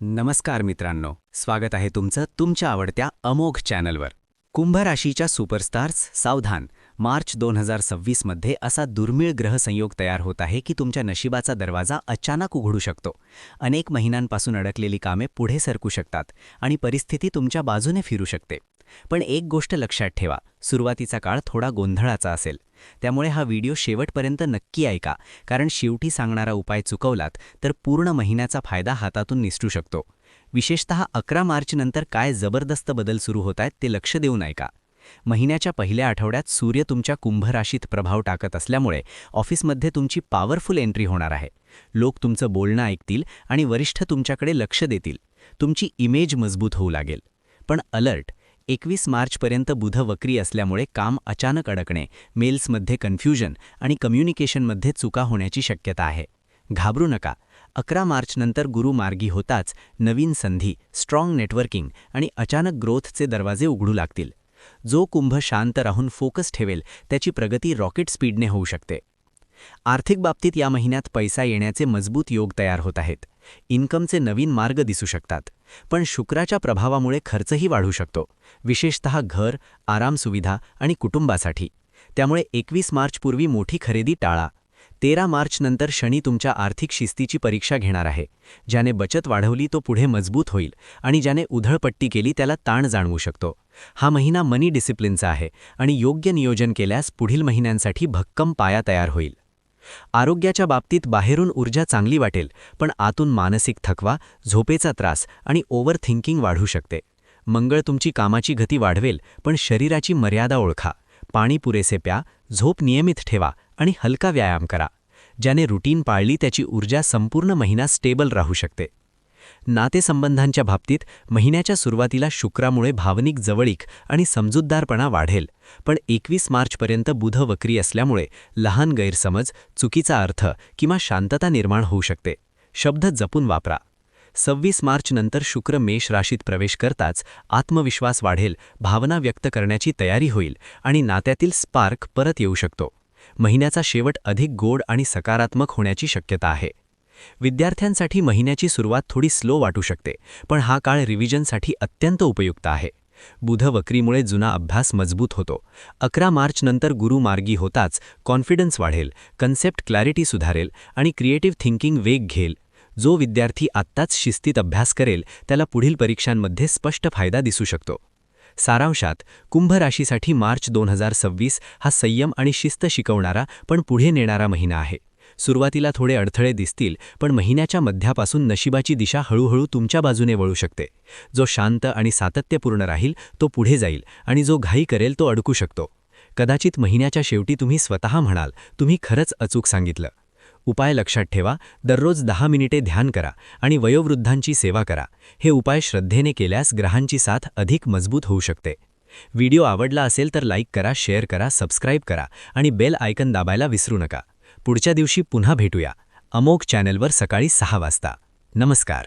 नमस्कार मित्रांनो, स्वागत आहे तुमचं तुमच्या आवडत्या अमोघ चॅनलवर. कुंभ राशीच्या सुपरस्टार्स सावधान. मार्च 2026 मध्ये असा दुर्मिळ ग्रहसंयोग तयार होत आहे की तुमच्या नशिबाचा दरवाजा अचानक उघडू शकतो. अनेक महिन्यांपासून अडकलेली कामे पुढे सरकू शकतात आणि परिस्थिती तुमच्या बाजूने फिरू शकते. पण एक गोष्ट लक्षात ठेवा, सुरुवातीचा काळ थोडा गोंधळाचा असेल. त्यामुळे हा व्हिडिओ शेवटपर्यंत नक्की ऐका, कारण शेवटी सांगणारा उपाय चुकवलात तर पूर्ण महिन्याचा फायदा हातातून निसटू शकतो. विशेषतः 11 मार्चनंतर काय जबरदस्त बदल सुरू होत आहेत ते लक्ष देऊन ऐका. महिन्याच्या पहिल्या आठवड्यात सूर्य तुमच्या कुंभ राशीत प्रभाव टाकत असल्यामुळे ऑफिसमध्ये तुमची पॉवरफुल एंट्री होणार आहे. लोक तुमचं बोलणं ऐकतील आणि वरिष्ठ तुमच्याकडे लक्ष देतील. तुमची इमेज मजबूत होऊ लागेल. पण अलर्ट, 21 मार्चपर्यंत बुध वक्री असल्यामुळे काम अचानक अडकणे, मेल्समध्ये कन्फ्युजन आणि कम्युनिकेशनमध्ये चुका होण्याची शक्यता आहे. घाबरू नका. 11 मार्चनंतर गुरु मार्गी होताच नवीन संधी, स्ट्रॉंग नेटवर्किंग आणि अचानक ग्रोथचे दरवाजे उघडू लागतील. जो कुंभ शांत राहून फोकस ठेवेल त्याची प्रगती रॉकेट स्पीडने होऊ शकते. आर्थिक बाबतीत या महिन्यात पैसा येण्याचे मजबूत योग तयार होत आहेत. इन्कमचे नवीन मार्ग दिसू शकतात. पण शुक्राच्या प्रभावामुळे खर्चही वाढू शकतो, विशेषतः घर, आरामसुविधा आणि कुटुंबासाठी. त्यामुळे 21 मार्चपूर्वी मोठी खरेदी टाळा. 13 मार्चनंतर शनी तुमच्या आर्थिक शिस्तीची परीक्षा घेणार आहे. ज्याने बचत वाढवली तो पुढे मजबूत होईल आणि ज्याने उधळपट्टी केली त्याला ताण जाणवू शकतो. हा महिना मनी डिसिप्लिनचा आहे आणि योग्य नियोजन केल्यास पुढील महिन्यांसाठी भक्कम पाया तयार होईल. आरोग्याच्या बाबतीत बाहेरून ऊर्जा चांगली वाटेल, पण आतून मानसिक थकवा, झोपेचा त्रास आणि ओव्हर थिंकिंग वाढू शकते. मंगळ तुमची कामाची गती वाढवेल, पण शरीराची मर्यादा ओळखा. पाणी पुरेसे प्या, झोप नियमित ठेवा आणि हलका व्यायाम करा. ज्याने रुटीन पाळली त्याची ऊर्जा संपूर्ण महिना स्टेबल राहू शकते. नातेसंबंधांच्या बाबतीत महिन्याच्या सुरुवातीला शुक्रामुळे भावनिक जवळीक आणि समजूतदारपणा वाढेल, पण 21 मार्चपर्यंत बुध वक्री असल्यामुळे लहान गैरसमज, चुकीचा अर्थ किंवा शांतता निर्माण होऊ शकते. शब्द जपून वापरा. 26 मार्चनंतर शुक्र मेष राशीत प्रवेश करताच आत्मविश्वास वाढेल, भावना व्यक्त करण्याची तयारी होईल आणि नात्यातील स्पार्क परत येऊ शकतो. महिन्याचा शेवट अधिक गोड आणि सकारात्मक होण्याची शक्यता आहे. विद्यार्थ्यांसाठी महिन्याची सुरुवात थोडी स्लो वाटू शकते, पण हा काळ रिव्हिजनसाठी अत्यंत उपयुक्त आहे. बुध वक्रीमुळे जुना अभ्यास मजबूत होतो. 11 मार्चनंतर गुरु मार्गी होताच कॉन्फिडन्स वाढेल, कन्सेप्ट क्लॅरिटी सुधारेल आणि क्रिएटिव्ह थिंकिंग वेग घेईल. जो विद्यार्थी आत्ताच शिस्तीत अभ्यास करेल त्याला पुढील परीक्षांमध्ये स्पष्ट फायदा दिसू शकतो. सारांशात, कुंभ राशीसाठी मार्च 2026 हा संयम आणि शिस्त शिकवणारा पण पुढे नेणारा महिना आहे. सुरुवातीला थोडे अडथळे दिसतील, पण महिन्याच्या मध्यापासून नशिबाची दिशा हळूहळू तुमच्या बाजूने वळू शकते. जो शांत आणि सातत्यपूर्ण राहील तो पुढे जाईल आणि जो घाई करेल तो अडकू शकतो. कदाचित महिन्याच्या शेवटी तुम्ही स्वतः म्हणाल, तुम्ही खरंच अचूक सांगितलं. उपाय लक्षात ठेवा. दररोज 10 मिनिटे ध्यान करा आणि वयोवृद्धांची सेवा करा. हे उपाय श्रद्धेने केल्यास ग्रहांची साथ अधिक मजबूत होऊ शकते. व्हिडिओ आवडला असेल तर लाईक करा, शेअर करा, सबस्क्राईब करा आणि बेल आयकन दाबायला विसरू नका. पुढच्या दिवशी पुन्हा भेटूया अमोघ चॅनलवर सकाळी 6 वाजता. नमस्कार.